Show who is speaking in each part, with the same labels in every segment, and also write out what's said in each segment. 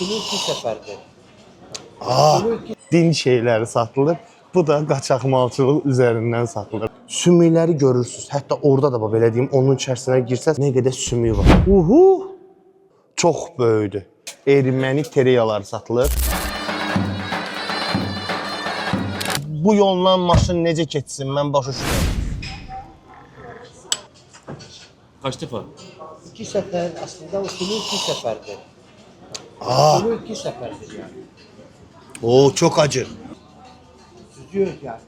Speaker 1: Bunu 2 səfərdir.
Speaker 2: Din şeyləri satılır. Bu da qaçaqmalçılıq üzərindən satılır. Sümükləri görürsüz. Hətta orada da belə deyim, onun içərisinə girsəz nə qədər sümük var. Uhu! Çox böyükdür. Erməni tereyaları satılır. Bu yolla maşın necə keçsin, mən başa düşmürəm.
Speaker 3: Kaç defa?
Speaker 1: 2 səfər, aslında o bunu 2 səfərdir. Bunu 2 səfərdir yəni.
Speaker 2: Oo, çok acı.
Speaker 1: Süzüyor yani.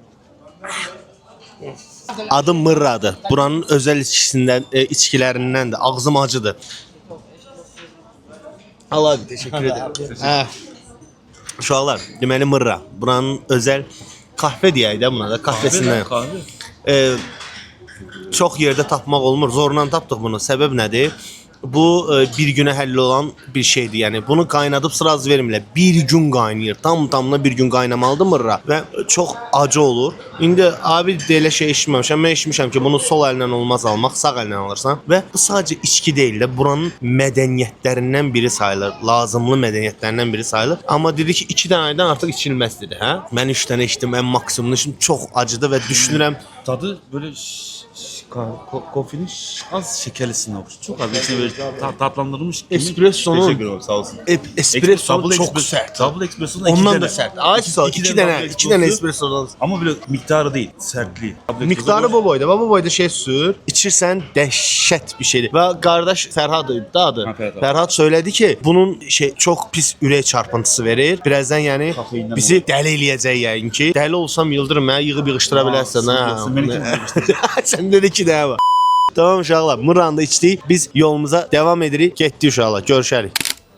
Speaker 2: Adı Mırradır. Buranın özel içkilərindən də. Ağzım acıdır. Allah abi, teşekkür ederim. Hə. Uşaqlar, deməli Mırra. Buranın özel kahve deyək də buna da, kahvesindən.
Speaker 3: Kahve.
Speaker 2: Çox yerdə tapmaq olmur. Zorla tapdıq bunu. Səbəb nədir? Bu bir günə həll olan bir şeydir. Yəni bunu qaynadıb sıraz vermirlər. Bir gün qaynayır. Tam-tamına bir gün qaynamalıdır Mırra və çox acı olur. İndi abi belə şey eşitməmişəm. Mən eşitmişəm ki, bunu sol əllə olmaz almaq, sağ əllə alırsan və bu sadəcə içki deyil də, buranın mədəniyyətlərindən biri sayılır. Lazımlı mədəniyyətlərindən biri sayılır. Amma dedi ki, 2 dənə aydan artıq içilməz dedi, hə? Mən 3 dənə içdim, ən maksimumunu içdim. Çox acıdı və düşünürəm
Speaker 3: Tadı böyle kofeinin az şekerlisine olmuş. Çok az içine böyle tatlandırılmış gibi.
Speaker 2: Espresso'nun-
Speaker 3: Teşekkür ederim, sağ olsun.
Speaker 2: espresso
Speaker 3: Double
Speaker 2: çok
Speaker 3: espresso-
Speaker 2: sert.
Speaker 3: Double espresso'nun
Speaker 2: Ondan da sert. Ay sağ, 2 dənə, 2 dənə espressodan.
Speaker 3: Ama böyle miktarı değil, sertliği. Double
Speaker 2: Miktarı
Speaker 3: espresso-
Speaker 2: bu boyda. Bu boyda şey sür. İçirsən dəhşət bir şeydir. Və qardaş Fərhad idi da adı.
Speaker 3: Ha, Fərhad.
Speaker 2: Fərhad söylədi ki, bunun şey çox pis ürək çarpıntısı verir. Birazdan yəni
Speaker 3: Kafeindən
Speaker 2: bizi dəli eləyəcək yəqin ki. Dəli olsam Yıldırım mənə yığıb yığışdıra bilərsən ha.
Speaker 3: Sen beni kim
Speaker 2: Sən dedi ki, nə var? Tamam uşaqlar, Mırranda içdik. Biz yolumuza devam edirik. Getdik uşaqlar, görüşərik.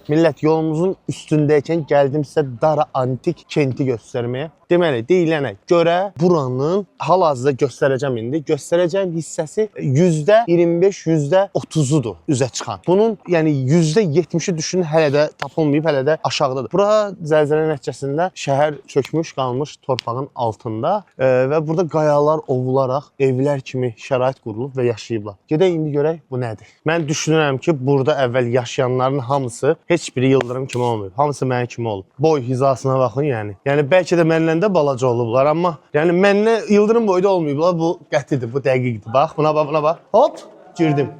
Speaker 2: Millət, yolumuzun üstündəykən gəldim sizə Dara Antik kenti göstərməyə. Deməli, deyilənə görə buranın hal-hazırda göstərəcəm indi. Göstərəcəm hissəsi %25, %30'udur üzə çıxan. Bunun yəni %70'i düşünün hələ də tapılmayıb, hələ də aşağıdadır. Bura zəlzələ nəticəsində şəhər çökmüş, qalmış torpağın altında və burada qayalar ovularaq evlər kimi şərait qurulub və yaşayıblar. Gedək indi görək bu nədir. Mən düşünürəm ki, burada əvvəl yaşayanların hamısı heç biri Yıldırım kimi olmayıb. Hamısı mənim kimi olub. Boy hizasına baxın yəni. Yəni bəlkə də məndən də balaca olublar, amma yəni məndən Yıldırım boyda olmayıblar. Bu qətidir, bu dəqiqdir. Bax, buna bax, buna bax. Hop, girdim.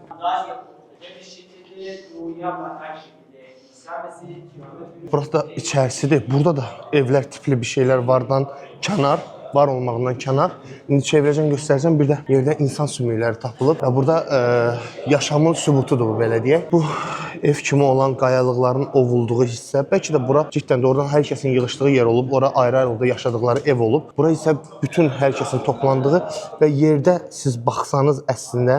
Speaker 2: Burası da içərisidir. Burada da evlər tipli bir şeylər vardan kənar. Var olmağından kənar. İndi çevirəcəm, göstərəcəm. Bir də yerdə insan sümükləri tapılıb və burada yaşamın sübutudur bu, belə deyək. Bu ev kimi olan qayalıqların ovulduğu hissə. Bəlkə də bura ciddən də oradan hər kəsin yığışdığı yer olub. Ora ayrı-ayrı yaşadıkları ev olub. Bura isə bütün hər kəsin toplandığı və yerdə siz baxsanız əslində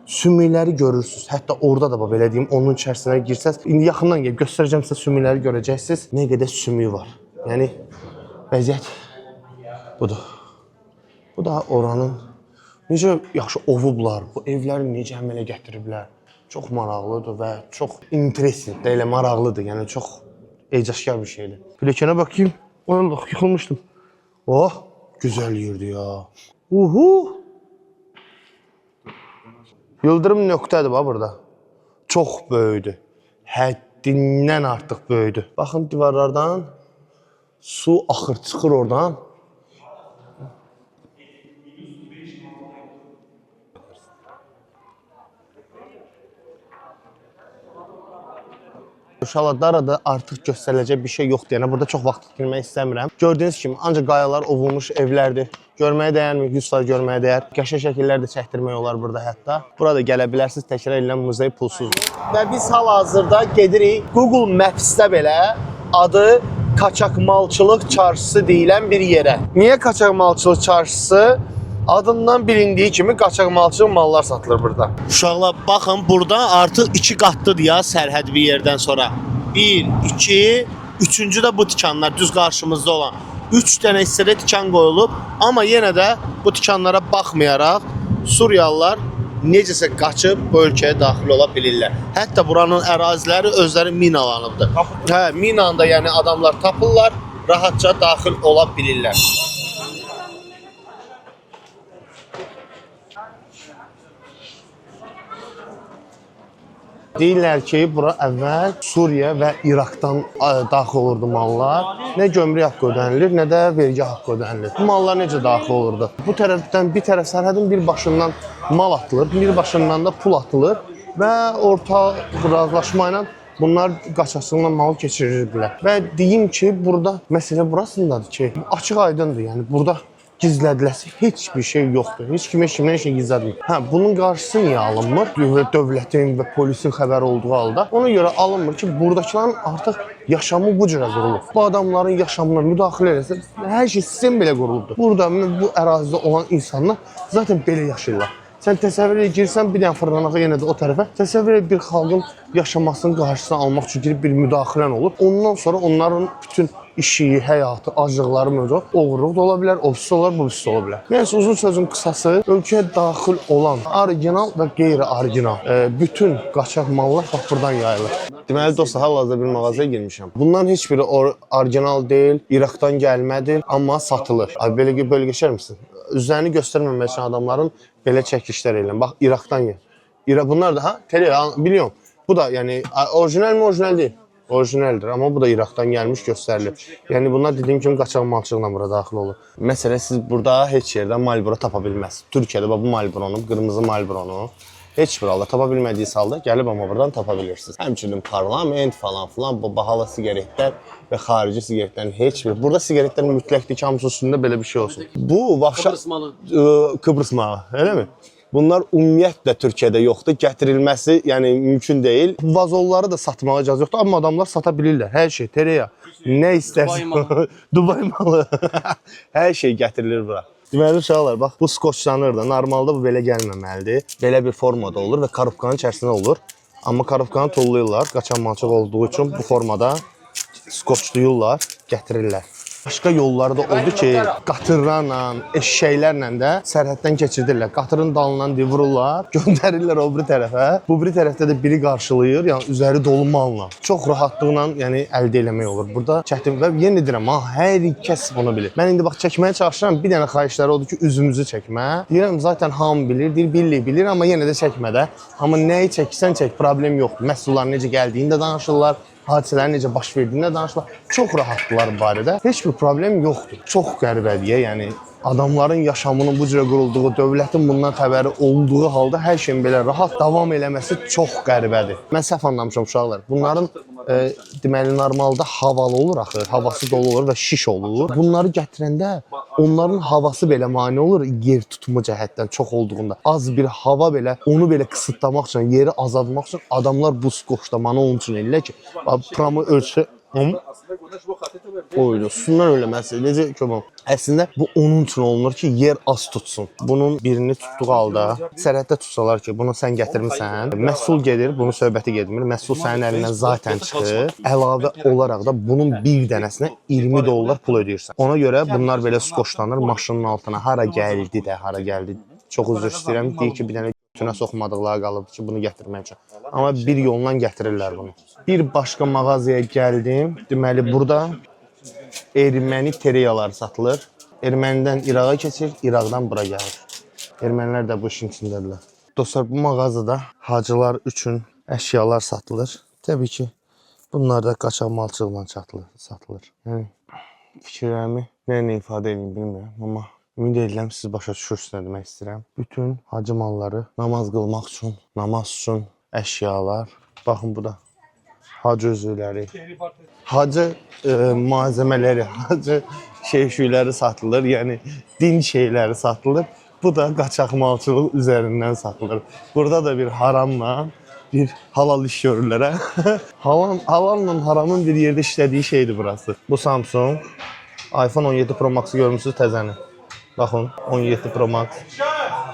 Speaker 2: sümükləri görürsüz. Hətta orada da belə deyim, onun içərisinə girsəz, indi yaxından gəlib göstərəcəm sizə sümükləri görəcəksiniz. Nə qədər sümük var. Yəni vəziyyət budur. Bu da oranın necə yaxşı ovublar, bu evləri necə əmələ gətiriblər. Çox maraqlıdır və çox interesting, elə maraqlıdır. Yəni çox ecazkar bir şeydir. Pilləkənə baxayım. Allah, yıxılmışdım. Oh, gözəl yerdir ya. Uhu! Yıldırım nöqtədir bax burada. Çox böyükdür. Həddindən artıq böyükdür. Baxın divarlardan su axır, çıxır oradan. Uşaqlar, Darada artıq göstəriləcək bir şey yoxdur. Yəni burada çox vaxt girmək istəmirəm. Gördüyünüz kimi ancaq qayalar ovulmuş evlərdir. Görməyə dəyərmi? 100% görməyə dəyər. Qəşəng şəkillər də çəkdirmək olar burada hətta. Burada gələ bilərsiniz. Təkrar edilən muzey pulsuzdur. Və biz hal-hazırda gedirik Google Maps-də belə adı Qaçaqmalçılıq çarşısı deyilən bir yerə. Niyə Qaçaqmalçılıq çarşısı? Adından bilindiği kimi qaçaqmalçı mallar satılır burada. Uşaqlar baxın, burada artıq 2 qatlıdır ya sərhəd bir yerdən sonra. 1, 2, 3-cü də bu tikanlar düz qarşımızda olan. 3 dənə hissədə tikan qoyulub, amma yenə də bu tikanlara baxmayaraq Suriyalılar necəsə qaçıb bu ölkəyə daxil ola bilirlər. Hətta buranın əraziləri özləri minalanıbdır. Hə, minanda yəni adamlar tapırlar, rahatca daxil ola bilirlər. Deyirlər ki, bura əvvəl Suriya və İraqdan daxil olurdu mallar. Nə gömrük haqqı ödənilir, nə də vergi haqqı ödənilir. Bu mallar necə daxil olurdu? Bu tərəfdən bir tərəf sərhədin bir başından mal atılır, bir başından da pul atılır və orta razılaşma ilə bunlar qaçaqçılıqla malı keçirirdilər. Və deyim ki, burada məsələ burasındadır ki, açıq aydındır. Yəni burada gizlədiləsi heç bir şey yoxdur. Heç kim heç kimdən heç şey gizlətmir. Bunun qarşısı niyə alınmır? Dövlətin və polisin xəbəri olduğu halda. Ona görə alınmır ki, buradakıların artıq yaşamı bu cürə qurulub. Bu adamların yaşamına müdaxilə eləsə, hər şey sistem belə qurulubdur. Burada bu ərazidə olan insanlar zaten belə yaşayırlar. Sən təsəvvür edə girsən bir dənə fırlanağa yenə də o tərəfə. Təsəvvür edə bir xalqın yaşamasının qarşısını almaq üçün girib bir müdaxilən olur. Ondan sonra onların bütün işi, həyatı, aclıqları mövcud. Oğurluq da ola bilər, ofis olar, bu ofis ola bilər. Nəysə uzun sözün qısası, ölkəyə daxil olan orijinal və qeyri-orijinal bütün qaçaq mallar bax buradan yayılır. Deməli dostlar, hal-hazırda bir mağazaya girmişəm. Bunların heç biri orijinal deyil, İraqdan gəlmədir, amma satılır. Belə geçər misin? Üzlərini göstərməmək üçün adamların belə çəkişlər eləyən. Bax, İraqdan gəlir. Bunlar da, biliyorum. Bu da, yəni, orijinal mi, orijinal deyil? Orijinaldir, amma bu da İraqdan gəlmiş göstərilir. Yəni, bunlar dediyim kimi qaçaq malçılıqla bura daxil olur. Məsələn, siz burada heç yerdən Marlboro tapa bilməzsiniz. Türkiyədə bu Marlboro-nu, qırmızı Marlboro-nu heç bir halda tapa bilmədiyi halda gəlib amma buradan tapa bilirsiniz. Həmçinin parlament falan filan, bu bahalı sigaretlər və xarici sigaretlərin heç bir. Burada sigaretlərin mütləqdir ki, hamısı üstündə belə bir şey olsun. Bu, Kıbrıs malı, eləmi? Bunlar ümumiyyətlə Türkiyədə yoxdur, gətirilməsi yəni mümkün deyil. Vazolları da satmağa icazə yoxdur, amma adamlar sata bilirlər. Hər şey, tereyağı, nə istərsən, Dubai malı, hər şey gətirilir bura. Deməli uşaqlar, bax bu skoçlanır da, normalda bu belə gəlməməlidir. Belə bir formada olur və karobkanın içərisində olur. Amma karobkanı tollayırlar, qaçan malçıq olduğu üçün bu formada skoçlayırlar, gətirirlər. Başqa yolları da oldu ki, qatırlarla, eşşəklərlə də sərhəddən keçirdirlər. Qatırın dalından vururlar, göndərirlər o biri tərəfə. Bu biri tərəfdə də biri qarşılayır, yəni üzəri dolu malla. Çox rahatlıqla yəni əldə eləmək olur. Burada çətin və yenə deyirəm, hər kəs bunu bilir. Mən indi bax çəkməyə çalışıram, bir dənə xahişləri odur ki, üzümüzü çəkmə. Deyirəm, zaten hamı bilir, bilir, amma yenə də çəkmə də. Amma nəyi çəksən çək, problem yoxdur. Məhsullar necə gəldiyini də danışırlar. Hadisələrin necə baş verdiyini də danışırlar. Çox rahatdılar bu barədə. Heç bir problem yoxdur. Çox qəribədir, yəni adamların yaşamının bu cürə qurulduğu, dövlətin bundan xəbəri olduğu halda hər şeyin belə rahat davam eləməsi çox qəribədir. Mən səhv anlamışam uşaqlar. Bunların deməli normalda havalı olur axı, havası dolu olur və şiş olur. Bunları gətirəndə onların havası belə mane olur yer tutumu cəhətdən çox olduğunda. Az bir hava belə onu belə qısıtlamaq üçün, yeri azaltmaq üçün adamlar bu skoçlamanı onun üçün eləyirlər ki, pramı ölçü Oylusundan öyle məsələ. Necə köməm? Əslində bu onun üçün olunur ki, yer az tutsun. Bunun birini tutduğu halda sərhəddə tutsalar ki, bunu sən gətirmisən, məhsul gedir, bunun söhbəti getmir. Məhsul sənin əlindən zaten çıxır. Əlavə olaraq da bunun bir dənəsinə 20 dollar pul ödəyirsən. Ona görə bunlar belə skoçlanır maşının altına. Hara gəldi də, hara gəldi. Çox üzr istəyirəm. Deyir ki, bir dənə tünə soxmadıqları qalıbdır ki, bunu gətirmək üçün. Amma bir yolla gətirirlər bunu. Bir başqa mağazaya gəldim. Deməli, burada erməni tereyaları satılır. Ermənidən İraqa keçir, İraqdan bura gəlir. Ermənilər də bu işin içindədirlər. Dostlar, bu mağazada hacılar üçün əşyalar satılır. Təbii ki, bunlar da qaçaq malçılıqla satılır. Yəni, fikirlərimi nə ifadə edeyim bilmirəm, amma ümid edirəm, siz başa düşürsünüz nə demək istəyirəm. Bütün hacı malları namaz qılmaq üçün, namaz üçün əşyalar. Baxın, bu da hacı özürləri, hacı malzəmələri, hacı şeyləri satılır, yəni din şeyləri satılır. Bu da qaçaq malçılıq üzərindən satılır. Burada da bir haramla, bir halal iş görürlər. Halalla haramın bir yerdə işlədiyi şeydir burası. Bu Samsung, iPhone 17 Pro Max-ı görmüşsünüz təzəni. Baxın, 17 Pro Max.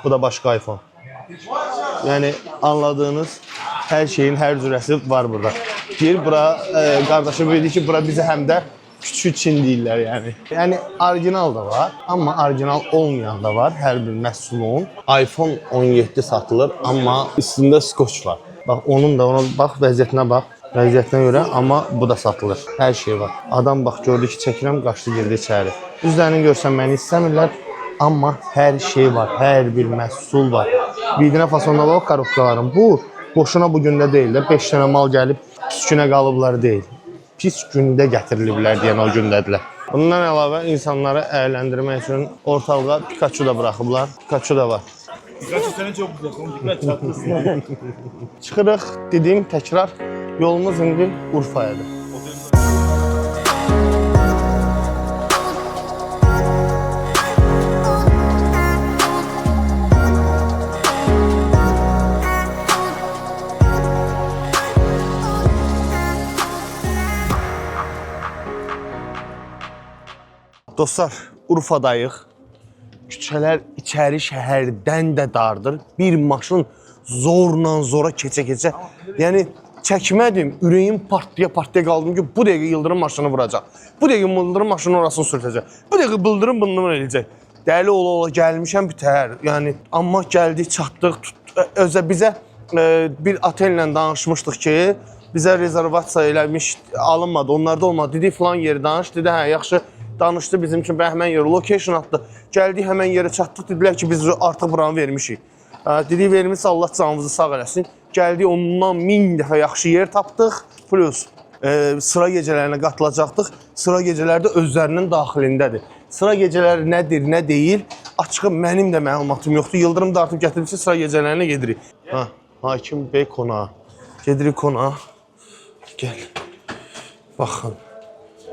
Speaker 2: Bu da başqa iPhone. Yəni anladığınız hər şeyin hər cürəsi var burada. Deyir, bura qardaşım dedi ki, bura bizə həm də küçük Çin deyirlər yəni. Yəni orijinal da var, amma orijinal olmayan da var hər bir məhsulun. iPhone 17 satılır, amma üstündə skoç var. Bax, onun da, ona bax, vəziyyətinə bax. Vəziyyətinə görə, amma bu da satılır. Hər şey var. Adam bax, gördü ki, çəkirəm, qaçdı, girdi içəri. Üzlərini görsən məni istəmirlər, amma hər şey var, hər bir məhsul var. Birinə fasonda bax, karobkaların. Bu boşuna bu gündə deyil də 5 dənə mal gəlib pis günə qalıblar deyil. Pis gündə gətiriliblər deyən o gündədirlər. Bundan əlavə insanları əyləndirmək üçün ortalığa Pikachu da buraxıblar. Pikachu da var.
Speaker 3: Pikachu seni çok güzel. Dikkat çarptırsın.
Speaker 2: Çıxırıq, dediyim təkrar, yolumuz indi Urfa'yadır. Dostlar, Urfadayıq. Küçələr içəri şəhərdən də dardır. Bir maşın zorla zora keçə-keçə. Yəni çəkmədim, ürəyim partaya qaldım ki, bu dəqiqə Yıldırım maşını vuracaq. Bu dəqiqə Yıldırım maşını orasını sürtəcək. Bu dəqiqə Bıldırım bunu eləyəcək. Dəli ola gəlmişəm bitər. Yəni amma gəldik, çatdıq. Özə bizə bir otellə danışmışdıq ki, bizə rezervasiya eləmiş, alınmadı. Onlarda olmadı. Dedi falan yeri danış. Dedi hə, yaxşı. Danışdı bizim üçün həmən yeri, location atdı. Gəldik həmən yerə çatdıq, dedilər ki biz artıq buranı vermişik. Dedik vermiş Allah canımızı sağ eləsin. Gəldik ondan 1000 dəfə yaxşı yer tapdıq. Plus sıra gecələrinə qatılacaqdıq. Sıra gecələri də özlərinin daxilindədir. Sıra gecələri nədir, nə deyil? Açığı mənim də məlumatım yoxdur. Yıldırım da artıq gətirib ki sıra gecələrinə gedirik. Hakim Bey konağı. Gedirik konağa. Gəl. Baxın.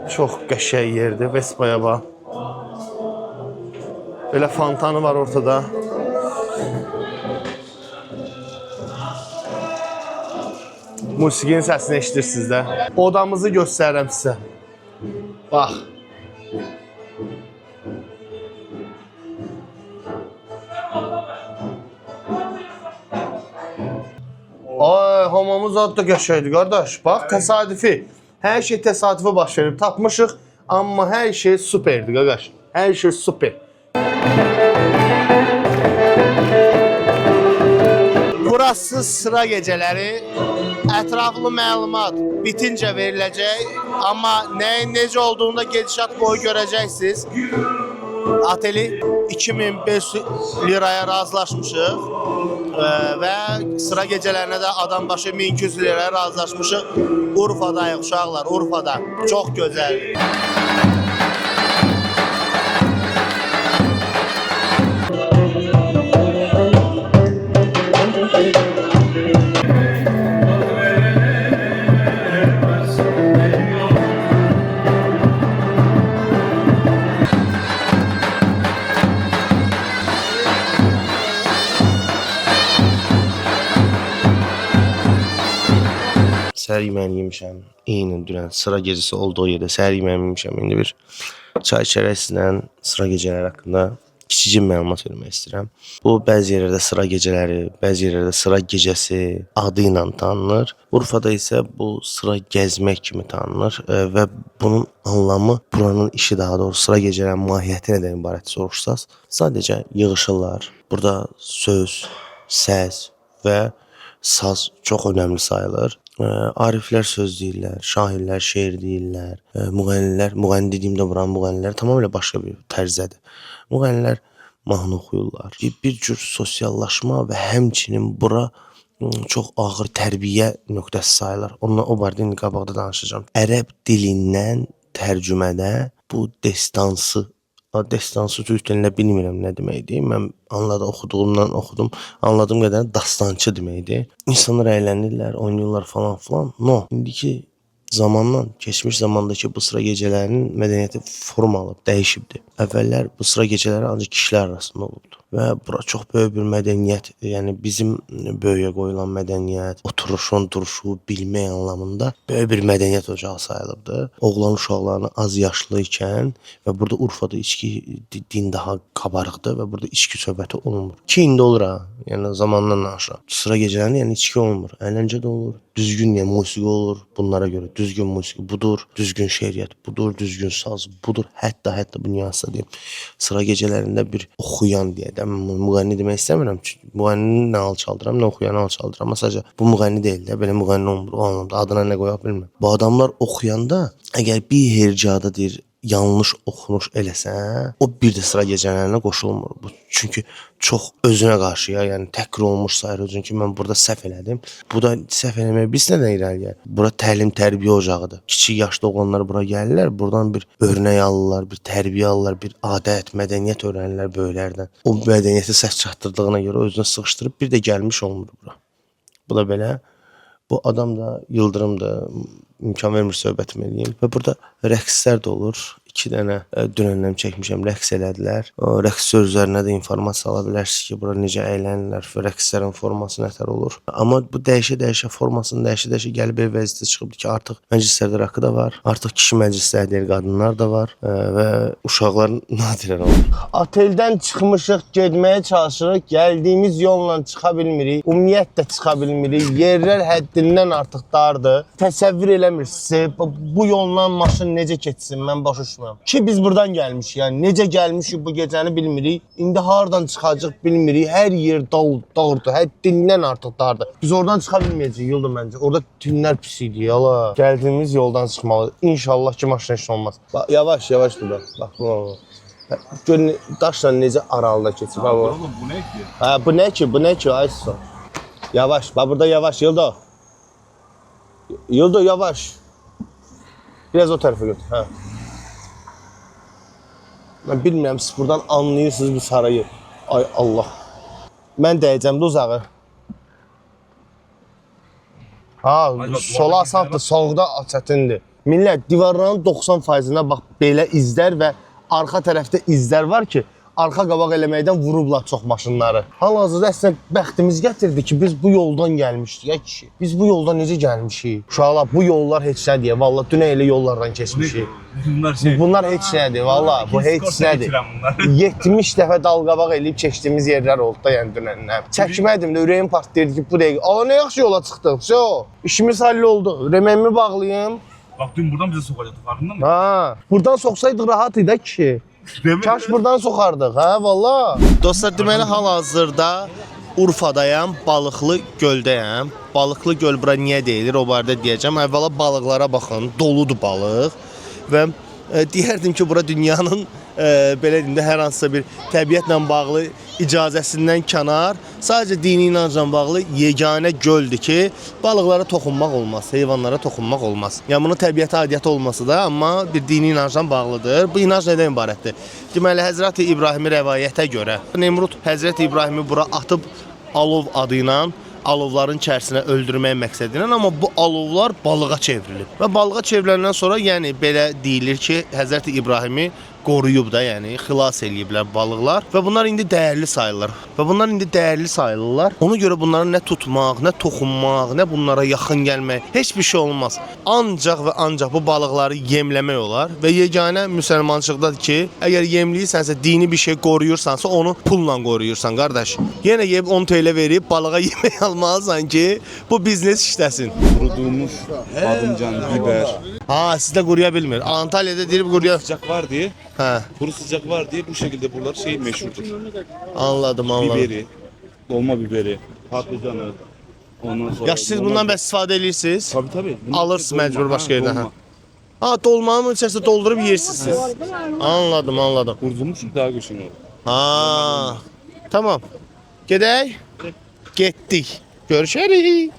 Speaker 2: Çox qəşəng yerdir, Vespaya bax. Belə fontanı var ortada. Musiqinin səsini eşidirsiniz də. Odamızı göstərirəm sizə. Bax. Ay, hamamız adı da qəşəngdir, qardaş. Bax, təsadüfi. Hər şey təsadüfə baş verib, tapmışıq. Amma hər şey superdir, qardaş. Hər şey super. Burası sıra gecələri. Ətraflı məlumat bitincə veriləcək. Amma nəyin necə olduğunda gedişat boyu görəcəksiniz. Ateli 2500 liraya razılaşmışıq. Və sıra gecələrinə də adam başı 1200 liraya razılaşmışıq. Urfadayıq uşaqlar, Urfada. Çox gözəldir. Səhər yeməyini yemişəm. Eynən dünən sıra gecəsi olduğu yerdə səhər yeməyini yemişəm. İndi bir çay içərək sizlə sıra gecələri haqqında kiçicik məlumat vermək istəyirəm. Bu bəzi yerlərdə sıra gecələri, bəzi yerlərdə sıra gecəsi adı ilə tanınır. Urfada isə bu sıra gəzmək kimi tanınır və bunun anlamı, buranın işi daha doğrusu sıra gecələrinin mahiyyəti nədən ibarət soruşsaz, sadəcə yığışırlar. Burada söz, səs və saz çox önəmli sayılır. Ariflər söz deyirlər, şairlər şeir deyirlər, müğənnilər, müğənni dediyimdə buranın müğənnilər tamamilə başqa bir tərzdədir. Müğənnilər mahnı oxuyurlar. Bir cür sosiallaşma və həmçinin bura çox ağır tərbiyə nöqtəsi sayılır. Onunla o barədə indi qabaqda danışacağım. Ərəb dilindən tərcümədə bu destansı türkçəndə bilmirəm nə deməkdir. Mən oxuduğumdan oxudum. Anladığım qədər dastançı deməkdir. İnsanlar əylənirlər, oynayırlar falan filan. No, indiki zamandan, keçmiş zamandakı bu sıra gecələrinin mədəniyyəti form alıb, dəyişibdir. Əvvəllər bu sıra gecələri ancaq kişilər arasında olubdu. Və bura çox böyük bir mədəniyyət, yəni bizim böyüyə qoyulan mədəniyyət, oturuşun, duruşu, bilmək anlamında böyük bir mədəniyyət ocağı sayılıbdır. Oğlan uşaqlarını az yaşlı ikən və burada Urfada içki din daha qabarıqdır və burada içki söhbəti olunmur. Ki indi olur ha, yəni zamandan danışıram. Sıra gecələrində yəni içki olmur, əyləncə də olur. Düzgün yəni musiqi olur bunlara görə. Düzgün musiqi budur, düzgün şeiriyyət budur, düzgün saz budur. Hətta bu nüansda deyim. Sıra gecələrində bir oxuyan deyək də, müğənni demək istəmirəm. Çünki müğənnini nə alçaldıram, nə oxuyanı alçaldıram. Amma sadəcə bu müğənni deyil də, belə müğənni olmur o anlamda. Adına nə qoyaq bilmirəm. Bu adamlar oxuyanda əgər bir hercadadır, yanlış oxunuş eləsən, o bir də sıra gecələrinə qoşulmur. Bu çünki çox özünə qarşı ya, yəni təhqir olmuş sayır özün ki, mən burada səhv elədim. Bu da səhv eləməyə biz nədən irəliləyər? Bura təlim-tərbiyə ocağıdır. Kiçik yaşda oğlanlar bura gəlirlər, buradan bir örnək alırlar, bir tərbiyə alırlar, bir adət, mədəniyyət öyrənirlər böyüklərdən. O mədəniyyəti səs çatdırdığına görə özünə sıxışdırıb bir də gəlmiş olmur bura. Bu da belə. Bu adam da Yıldırım da imkan vermir söhbətimi eləyim. Və burada rəqslər də olur. 2 dənə dünəndən çəkmişəm, rəqs elədilər. O rəqs sözlərinə də informasiya ala bilərsiniz ki, bura necə əylənirlər və rəqslərin forması nətər olur. Amma bu dəyişə-dəyişə formasını dəyişə-dəyişə gəlib ev vəziyyətə çıxıbdı ki, artıq məclislərdə rakı da var, artıq kişi məclisləri deyil, qadınlar da var və uşaqlar nadirən olur. Oteldən çıxmışıq, getməyə çalışırıq, gəldiyimiz yolla çıxa bilmirik, ümumiyyətlə çıxa bilmirik, yerlər həddindən artıq dardır. Təsəvvür eləmirsiniz, bu yolla maşın necə keçsin, mən başa düşmürəm. Ki biz buradan gəlmişik, yəni necə gəlmişik bu gecəni bilmirik. İndi hardan çıxacaq bilmirik. Hər yer dağdır, həddindən artıq dardır. Biz oradan çıxa bilməyəcəyik yolda məncə. Orada tünlər pis idi yala. Gəldiyimiz yoldan çıxmalı. İnşallah ki maşın heç olmaz. Bax yavaş burada. Bax bu. Gör daşla necə aralıda keçib.
Speaker 3: Oğlum bu ne ki?
Speaker 2: Ha bu nə ki? Ayso. Yavaş. Bax burada yavaş Yıldo. Yıldo yavaş. Biraz o tərəfə götür. Ha. Mən bilmirəm, siz buradan anlayırsınız bu sarayı. Ay Allah. Mən dəyəcəm də uzağı. Ha, sola asandır, solda çətindir. Millət, divarların 90%-nə bax, belə izlər və arxa tərəfdə izlər var ki, arxa qabaq eləməkdən vurublar çox maşınları. Hal-hazırda əslində bəxtimiz gətirdi ki, biz bu yoldan gəlmişdik ya kişi. Biz bu yoldan necə gəlmişik? Uşaqlar, bu yollar heç nədir. Vallahi dünə elə yollardan keçmişik. Bunlar heç nədir, vallahi bu heç nədir. 70 dəfə dal-qabaq eləyib keçdiyimiz yerlər oldu da, yəni dünəndən. Çəkmədim də, ürəyim partlayırdı ki, bu dəqiq. Ala nə yaxşı yola çıxdıq, işimiz halli oldu. Rəməyimi bağlayım.
Speaker 3: Bak dün buradan bize sokacaktı, farkında mı?
Speaker 2: Ha, buradan soksaydıq rahat idi ki. Kaş buradan soxardıq, hə, valla. Dostlar, deməli hal-hazırda Urfadayam, Balıqlı göldəyəm. Balıqlı göl bura niyə deyilir, o barədə deyəcəm. Əvvəla balıqlara baxın, doludur balıq. Və deyərdim ki, bura dünyanın belə deyim də hər hansısa bir təbiətlə bağlı icazəsindən kənar, sadəcə dini inancla bağlı yeganə göldür ki, balıqlara toxunmaq olmaz, heyvanlara toxunmaq olmaz. Yəni bunun təbiətə aidiyyəti olması da, amma bir dini inancla bağlıdır. Bu inanc nədən ibarətdir? Deməli, Həzrəti İbrahimi rəvayətə görə Nemrud Həzrəti İbrahimi bura atıb alov adı ilə alovların içərisinə öldürmək məqsədilə, amma bu alovlar balığa çevrilib. Və balığa çevriləndən sonra, yəni belə deyilir ki, Həzrəti İbrahimi qoruyub da, yəni xilas eləyiblər balıqlar və bunlar indi dəyərli sayılırlar. Ona görə bunları nə tutmaq, nə toxunmaq, nə bunlara yaxın gəlmək, heç bir şey olmaz. Ancaq və ancaq bu balıqları yemləmək olar və yeganə müsəlmançılıqdadır ki, əgər yemləyirsənsə, dini bir şey qoruyursansa, onu pulla qoruyursan, qardaş. Yenə yeyib 10 TL verib balığa yemək almalısan ki, bu biznes işləsin.
Speaker 3: Kurudulmuş badımcan, biber.
Speaker 2: Ha, sizdə quruya bilmir. Antalya'da deyib quruya
Speaker 3: Sıcak var diye, kuru sıcak var diye bu şekilde buralar şey meşhurdur.
Speaker 2: Anladım.
Speaker 3: Biberi, dolma biberi, patlıcanı. Ondan sonra.
Speaker 2: Ya siz bundan bəs istifadə edirsiniz?
Speaker 3: Tabii.
Speaker 2: Alırsınız məcbur başqa yerdən. Ha, dolmanın içərisində doldurub yeyirsiniz siz. Anladım.
Speaker 3: Kurudulmuş daha güçlü olur.
Speaker 2: Ha, tamam. Gedək? Getdik. Görüşərik.